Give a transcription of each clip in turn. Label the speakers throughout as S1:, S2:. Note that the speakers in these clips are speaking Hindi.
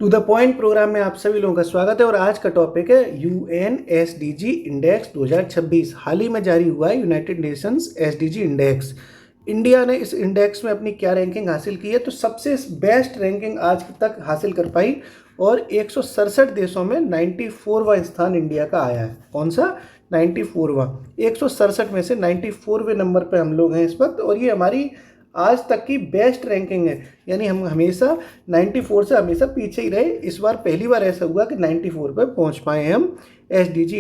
S1: टू द पॉइंट प्रोग्राम में आप सभी लोगों का स्वागत है। और आज का टॉपिक है यूएनएसडीजी इंडेक्स 2026। हाल ही में जारी हुआ है United Nations SDG index. India ने इस इंडेक्स में अपनी क्या रैंकिंग हासिल की है, तो सबसे बेस्ट रैंकिंग आज तक हासिल कर पाई और 167 देशों में 94वां स्थान इंडिया का आया है। कौन सा? 94वां। 167 में से 94वें नंबर पे हम लोग हैं इस वक्त, और ये हमारी आज तक की बेस्ट रैंकिंग है। यानी हम हमेशा 94 से हमेशा पीछे ही रहे। इस बार पहली बार ऐसा हुआ कि 94 पे पहुंच पाए हम एसडीजी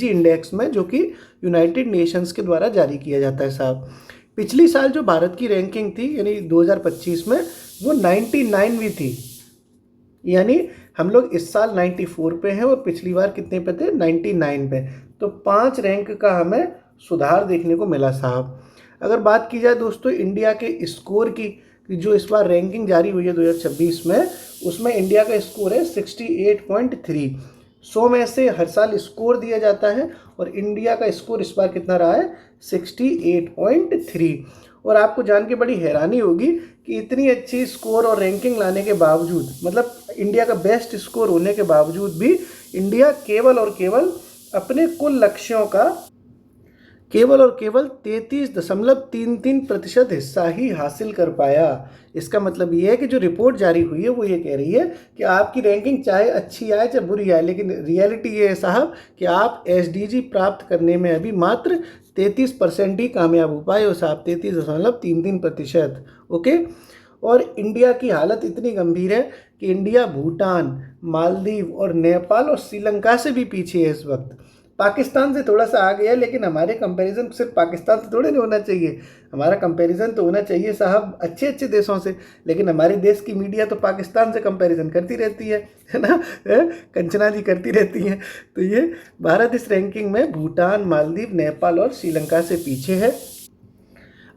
S1: इंडेक्स में, जो कि यूनाइटेड नेशंस के द्वारा जारी किया जाता है साहब। पिछली साल जो भारत की रैंकिंग थी यानी 2025 में, वो 99वीं थी। यानी हम लोग इस साल 94 पे हैं और पिछली बार कितने पे थे? 99 पे। तो 5 रैंक का हमें सुधार देखने को मिला साहब। अगर बात की जाए दोस्तों इंडिया के स्कोर की, जो इस बार रैंकिंग जारी हुई है 2026 में, उसमें इंडिया का स्कोर है 68.3। 100 में से हर साल स्कोर दिया जाता है और इंडिया का स्कोर इस बार कितना रहा है? 68.3। और आपको जान के बड़ी हैरानी होगी कि इतनी अच्छी स्कोर और रैंकिंग लाने के बावजूद, मतलब इंडिया का बेस्ट स्कोर होने के बावजूद भी, इंडिया केवल और केवल अपने कुल लक्ष्यों का केवल और केवल 33.33% हिस्सा ही हासिल कर पाया। इसका मतलब ये है कि जो रिपोर्ट जारी हुई है वो ये कह रही है कि आपकी रैंकिंग चाहे अच्छी आए चाहे बुरी आए, लेकिन रियलिटी ये है साहब कि आप एसडीजी प्राप्त करने में अभी मात्र 33% ही कामयाब हो पाए हो साहब। 33.33%। ओके। और इंडिया की हालत इतनी गंभीर है कि इंडिया भूटान, मालदीव और नेपाल और श्रीलंका से भी पीछे है इस वक्त। पाकिस्तान से थोड़ा सा आगे है, लेकिन हमारे कंपैरिजन सिर्फ पाकिस्तान से थोड़े नहीं होना चाहिए। हमारा कंपैरिजन तो होना चाहिए साहब अच्छे अच्छे देशों से। लेकिन हमारे देश की मीडिया तो पाकिस्तान से कंपैरिजन करती रहती है ना? कंचना जी करती रहती हैं। तो ये भारत इस रैंकिंग में भूटान, मालदीव, नेपाल और श्रीलंका से पीछे है।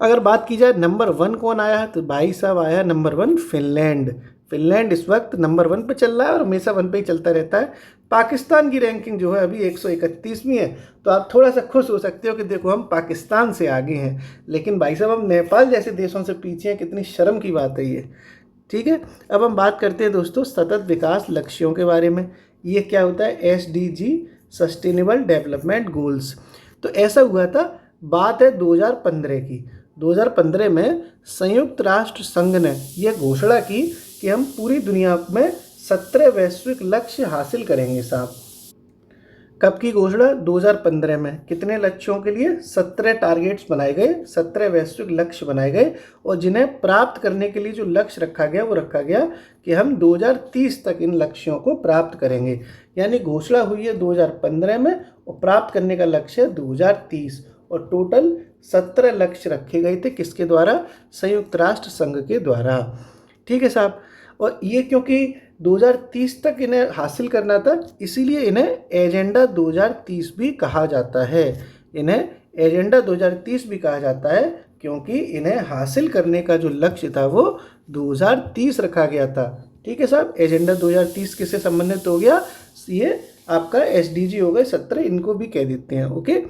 S1: अगर बात की जाए नंबर 1 कौन आया है, तो भाई साहब आया नंबर 1 फिनलैंड। फिनलैंड इस वक्त नंबर 1 पे चल रहा है और हमेशा 1 पे ही चलता रहता है। पाकिस्तान की रैंकिंग जो है अभी 131वीं है। तो आप थोड़ा सा खुश हो सकते हो कि देखो हम पाकिस्तान से आगे हैं, लेकिन भाई साहब हम नेपाल जैसे देशों से पीछे हैं। कितनी शर्म की बात है ये। ठीक है। अब हम बात करते हैं दोस्तों सतत विकास लक्ष्यों के बारे में। ये क्या होता है? SDG, sustainable development goals. तो ऐसा हुआ था, बात है 2015 की। 2015 में संयुक्त राष्ट्र संघ ने यह घोषणा की कि हम पूरी दुनिया में 17 वैश्विक लक्ष्य हासिल करेंगे साहब। कब की घोषणा? 2015 में। कितने लक्ष्यों के लिए? 17 टारगेट्स बनाए गए, 17 वैश्विक लक्ष्य बनाए गए। और जिन्हें प्राप्त करने के लिए जो लक्ष्य रखा गया वो रखा गया कि हम 2030 तक इन लक्ष्यों को प्राप्त करेंगे। यानी घोषणा हुई है 2015 में और प्राप्त करने का लक्ष्य है 2030। और टोटल 17 लक्ष्य रखे गए थे। किसके द्वारा? संयुक्त राष्ट्र संघ के द्वारा। ठीक है साहब। और ये क्योंकि 2030 तक इन्हें हासिल करना था, इसीलिए इन्हें एजेंडा 2030 भी कहा जाता है। इन्हें एजेंडा 2030 भी कहा जाता है क्योंकि इन्हें हासिल करने का जो लक्ष्य था वो 2030 रखा गया था। ठीक है साहब। एजेंडा 2030 किससे संबंधित हो गया? ये आपका एसडीजी हो गए 17, इनको भी कह देते हैं। ओके।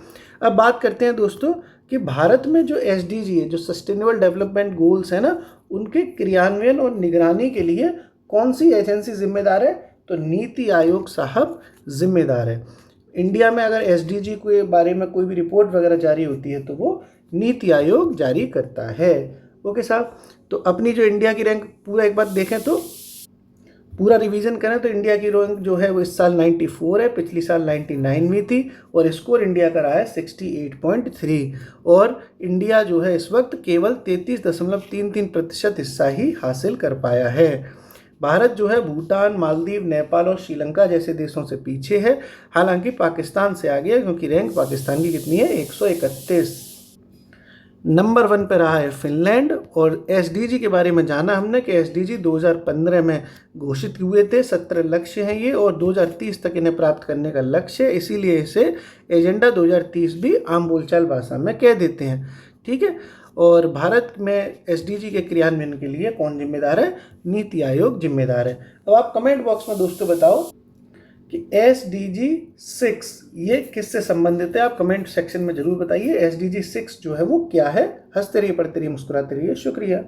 S1: अब बात करते हैं दोस्तों कि भारत में जो एसडीजी है, जो सस्टेनेबल डेवलपमेंट गोल्स है ना, उनके क्रियान्वयन और निगरानी के लिए कौन सी एजेंसी जिम्मेदार है? तो नीति आयोग साहब जिम्मेदार है। इंडिया में अगर एसडीजी के बारे में कोई भी रिपोर्ट वगैरह जारी होती है तो वो नीति आयोग जारी करता है। ओके साहब। तो अपनी जो इंडिया की रैंक पूरा एक बार देखें तो, पूरा रिवीजन करें तो इंडिया की रैंक जो है वो इस साल 94 है, पिछली साल 99वीं थी। और स्कोर इंडिया का रहा है 68.3। और इंडिया जो है इस वक्त केवल 33.33% हिस्सा ही हासिल कर पाया है। भारत जो है भूटान, मालदीव, नेपाल और श्रीलंका जैसे देशों से पीछे है। हालांकि पाकिस्तान से आगे है, क्योंकि रैंक पाकिस्तान की कितनी है? 131। नंबर 1 पे रहा है फिनलैंड। और एसडीजी के बारे में जाना हमने कि एसडीजी 2015 में घोषित हुए थे। 17 लक्ष्य हैं ये और 2030 तक इन्हें प्राप्त करने का लक्ष्य है, इसीलिए इसे एजेंडा 2030 भी आम बोलचाल भाषा में कह देते हैं। ठीक है। और भारत में एसडीजी के क्रियान्वयन के लिए कौन जिम्मेदार है? नीति आयोग जिम्मेदार है। अब आप कमेंट बॉक्स में दोस्तों बताओ कि एसडीजी 6 ये किससे संबंधित है? आप कमेंट सेक्शन में जरूर बताइए। एसडीजी 6 जो है वो क्या है? हंसते रहिए, पढ़ते रहिए, मुस्कुराते रहिए। शुक्रिया।